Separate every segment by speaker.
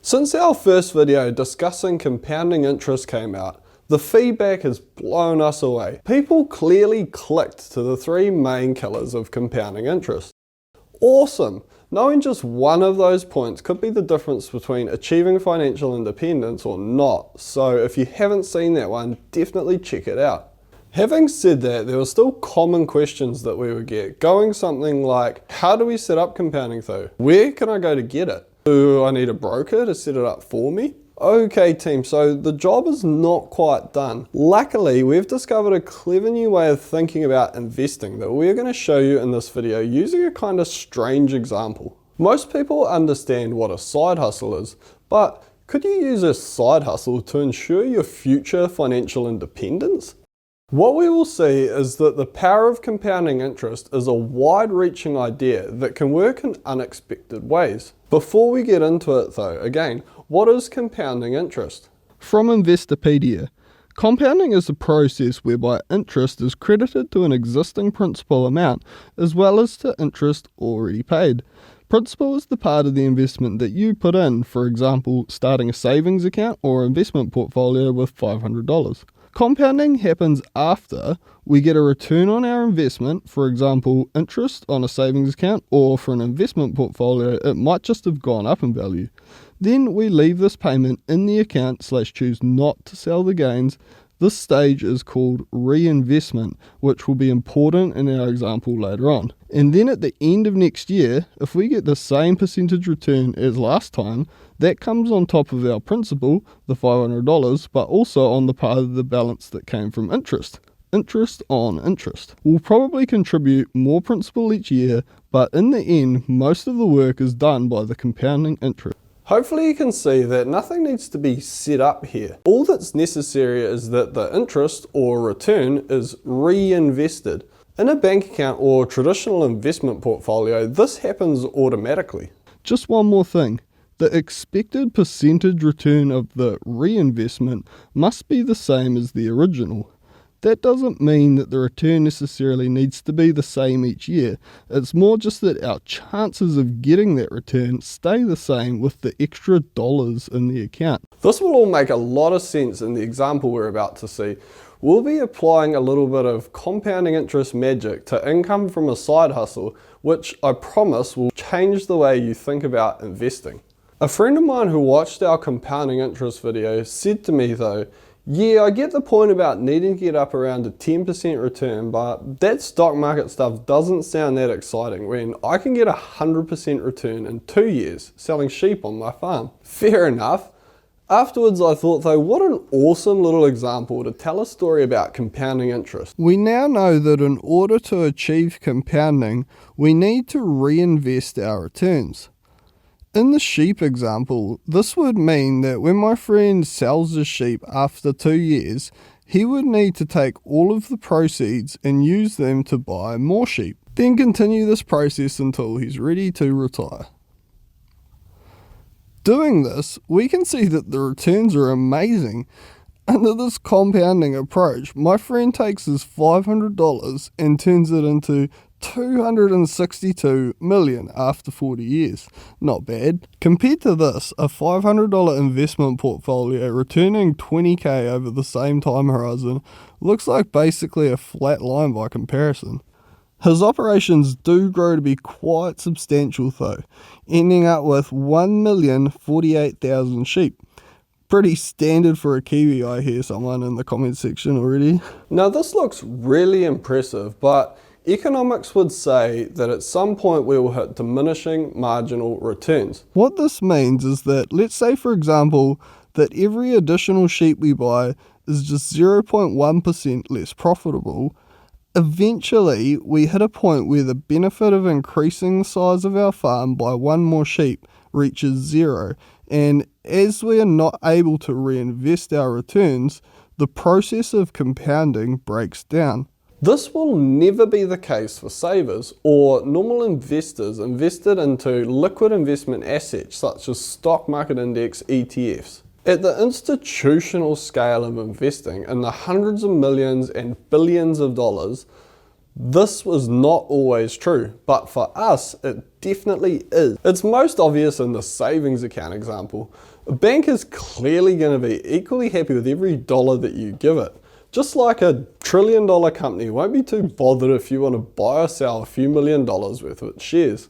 Speaker 1: Since our first video discussing compounding interest came out, the feedback has blown us away. People clearly clicked to the three main killers of compounding interest. Awesome! Knowing just one of those points could be the difference between achieving financial independence or not, so if you haven't seen that one, definitely check it out. Having said that, there were still common questions that we would get, going something like, how do we set up compounding though? Where can I go to get it? Do I need a broker to set it up for me? Okay team, so the job is not quite done. Luckily, we've discovered a clever new way of thinking about investing that we're going to show you in this video using a kind of strange example. Most people understand what a side hustle is, but could you use a side hustle to ensure your future financial independence? What we will see is that the power of compounding interest is a wide-reaching idea that can work in unexpected ways. Before we get into it though, again, what is compounding interest?
Speaker 2: From Investopedia, compounding is a process whereby interest is credited to an existing principal amount as well as to interest already paid. Principal is the part of the investment that you put in, for example, starting a savings account or investment portfolio with $500. Compounding happens after we get a return on our investment, for example, interest on a savings account, or for an investment portfolio, it might just have gone up in value. Then we leave this payment in the account / choose not to sell the gains. This stage is called reinvestment, which will be important in our example later on. And then at the end of next year, if we get the same percentage return as last time, that comes on top of our principal, the $500, but also on the part of the balance that came from interest. Interest on interest. We'll probably contribute more principal each year, but in the end, most of the work is done by the compounding interest.
Speaker 1: Hopefully you can see that nothing needs to be set up here. All that's necessary is that the interest or return is reinvested. In a bank account or traditional investment portfolio, this happens automatically.
Speaker 2: Just one more thing. The expected percentage return of the reinvestment must be the same as the original. That doesn't mean that the return necessarily needs to be the same each year. It's more just that our chances of getting that return stay the same with the extra dollars in the account.
Speaker 1: This will all make a lot of sense in the example we're about to see. We'll be applying a little bit of compounding interest magic to income from a side hustle, which I promise will change the way you think about investing. A friend of mine who watched our compounding interest video said to me though, yeah, I get the point about needing to get up around a 10% return, but that stock market stuff doesn't sound that exciting when I can get 100% return in 2 years selling sheep on my farm. Fair enough. Afterwards I thought though, what an awesome little example to tell a story about compounding interest.
Speaker 2: We now know that in order to achieve compounding, we need to reinvest our returns. In the sheep example, this would mean that when my friend sells his sheep after 2 years, he would need to take all of the proceeds and use them to buy more sheep, then continue this process until he's ready to retire. Doing this, we can see that the returns are amazing. Under this compounding approach, my friend takes his $500 and turns it into $262 million after 40 years. Not bad. Compared to this, a $500 investment portfolio returning $20,000 over the same time horizon looks like basically a flat line by comparison. His operations do grow to be quite substantial though, ending up with 1,048,000 sheep. Pretty standard for a Kiwi, I hear someone in the comment section already.
Speaker 1: Now this looks really impressive, but economics would say that at some point we will hit diminishing marginal returns.
Speaker 2: What this means is that, let's say for example, that every additional sheep we buy is just 0.1% less profitable. Eventually, we hit a point where the benefit of increasing the size of our farm by one more sheep reaches zero, and as we are not able to reinvest our returns, the process of compounding breaks down.
Speaker 1: This will never be the case for savers or normal investors invested into liquid investment assets such as stock market index ETFs. At the institutional scale of investing in the hundreds of millions and billions of dollars, this was not always true, but for us, it definitely is. It's most obvious in the savings account example. A bank is clearly going to be equally happy with every dollar that you give it. Just like a $1 trillion company won't be too bothered if you want to buy or sell a few $1 million worth of its shares.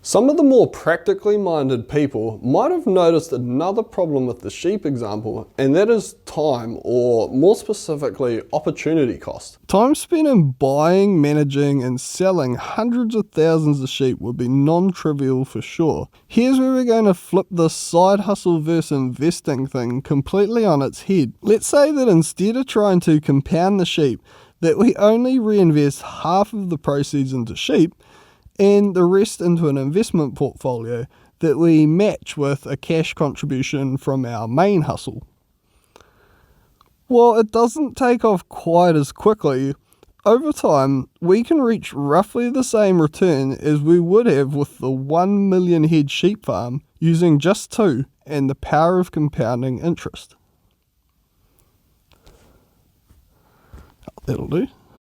Speaker 1: Some of the more practically minded people might have noticed another problem with the sheep example, and that is time, or more specifically, opportunity cost.
Speaker 2: Time spent in buying, managing, and selling hundreds of thousands of sheep would be non-trivial for sure. Here's where we're going to flip the side hustle versus investing thing completely on its head. Let's say that instead of trying to compound the sheep, that we only reinvest half of the proceeds into sheep, and the rest into an investment portfolio that we match with a cash contribution from our main hustle. While it doesn't take off quite as quickly, over time we can reach roughly the same return as we would have with the 1 million head sheep farm using just 2 and the power of compounding interest. That'll do.